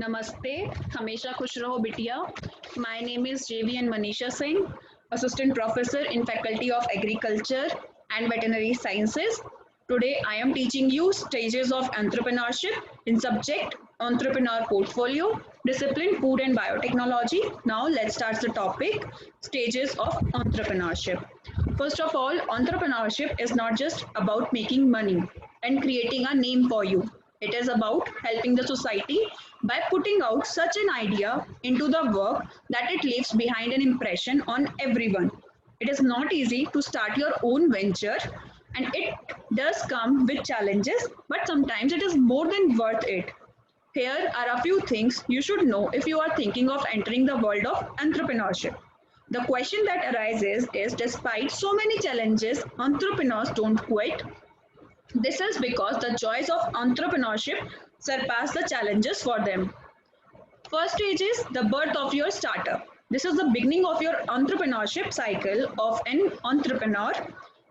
Namaste, हमेशा खुश रहो बिटिया. My name is JVN Manisha Singh, Assistant Professor in Faculty of Agriculture and Veterinary Sciences. Today I am teaching you stages of entrepreneurship in subject Entrepreneur Portfolio, Discipline Food and Biotechnology. Now let's start the topic stages of entrepreneurship. First of all, entrepreneurship is not just about making money and creating a name for you. It is about helping the society by putting out such an idea into the work that it leaves behind an impression on everyone. It is not easy to start your own venture and it does come with challenges, but sometimes it is more than worth it. Here are a few things you should know if you are thinking of entering the world of entrepreneurship. The question that arises is despite so many challenges, entrepreneurs don't quit. This is because the joys of entrepreneurship surpass the challenges for them. First stage is the birth of your startup. This is the beginning of your entrepreneurship cycle of an entrepreneur.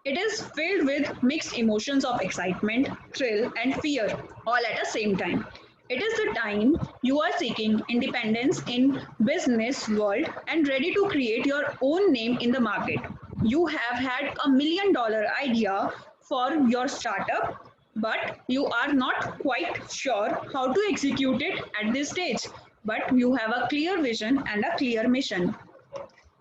It is filled with mixed emotions of excitement, thrill, and fear all at the same time. It is the time you are seeking independence in business world and ready to create your own name in the market. You have had $1 million idea for your startup, but you are not quite sure how to execute it at this stage. But you have a clear vision and a clear mission.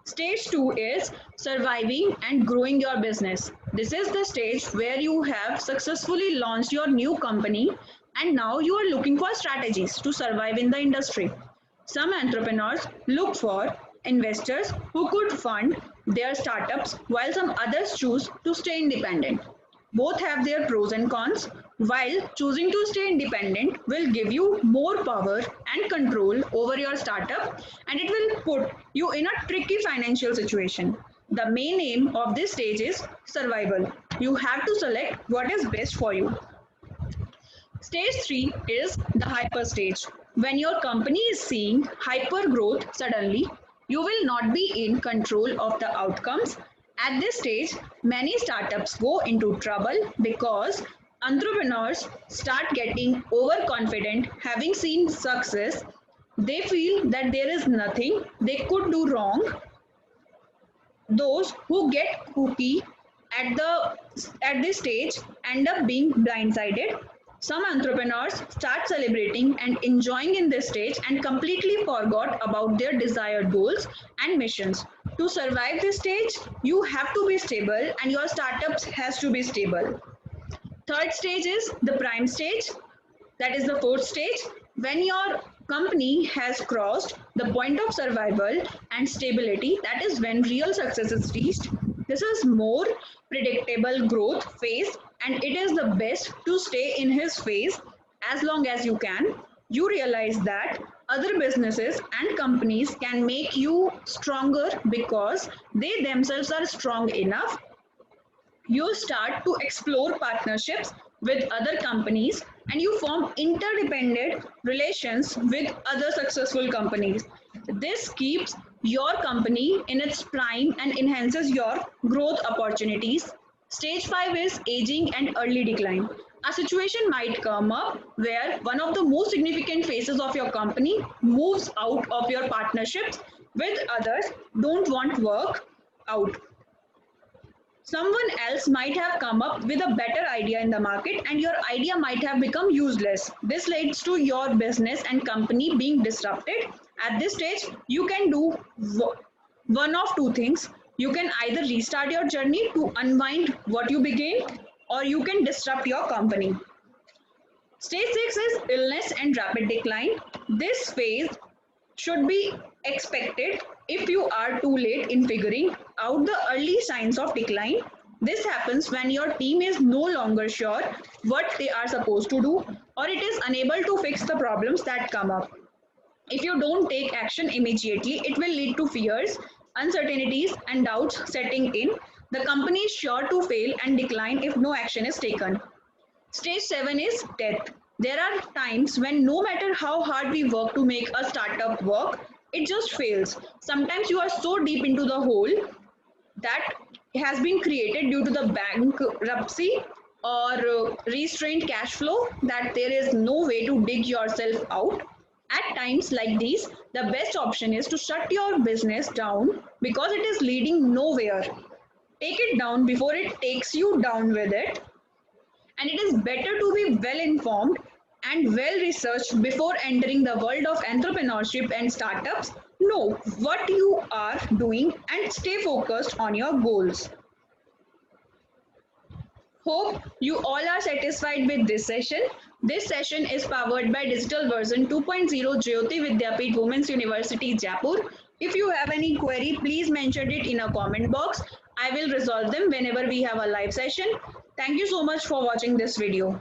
Stage 2 is surviving and growing your business. This is the stage where you have successfully launched your new company and now you are looking for strategies to survive in the industry. Some entrepreneurs look for investors who could fund their startups while some others choose to stay independent. Both have their pros and cons. While choosing to stay independent will give you more power and control over your startup, and it will put you in a tricky financial situation. The main aim of this stage is survival. You have to select what is best for you. Stage 3 is the hyper stage. When your company is seeing hyper growth suddenly, you will not be in control of the outcomes. At this stage, many startups go into trouble because entrepreneurs start getting overconfident, having seen success. They feel that there is nothing they could do wrong. Those who get cookie at this stage end up being blindsided. Some entrepreneurs start celebrating and enjoying in this stage and completely forgot about their desired goals and missions. To survive this stage, you have to be stable and your startups has to be stable. Third stage is the prime stage, that is the fourth stage. When your company has crossed the point of survival and stability, that is when real success is reached. This is more predictable growth phase and it is the best to stay in his phase as long as you can. You realize that other businesses and companies can make you stronger because they themselves are strong enough. You start to explore partnerships with other companies and you form interdependent relations with other successful companies. This keeps your company in its prime and enhances your growth opportunities. Stage 5 is aging and early decline. A situation might come up where one of the most significant phases of your company moves out of your partnerships with others don't want work out. Someone else might have come up with a better idea in the market and your idea might have become useless. This leads to your business and company being disrupted. At this stage, you can do one of two things. You can either restart your journey to unwind what you began or you can disrupt your company. Stage 6 is illness and rapid decline. This phase should be expected if you are too late in figuring out the early signs of decline. This happens when your team is no longer sure what they are supposed to do or it is unable to fix the problems that come up. If you don't take action immediately, it will lead to fears, uncertainties, and doubts setting in. The company is sure to fail and decline if no action is taken. Stage 7 is death. There are times when no matter how hard we work to make a startup work, it just fails. Sometimes you are so deep into the hole that has been created due to the bankruptcy or restrained cash flow that there is no way to dig yourself out. At times like these, the best option is to shut your business down because it is leading nowhere. Take it down before it takes you down with it. And it is better to be well informed and well researched before entering the world of entrepreneurship and startups. Know what you are doing and stay focused on your goals. Hope you all are satisfied with this session. This session is powered by Digital Version 2.0 Jyoti Vidyapeeth Women's University, Jaipur. If you have any query, please mention it in a comment box. I will resolve them whenever we have a live session. Thank you so much for watching this video.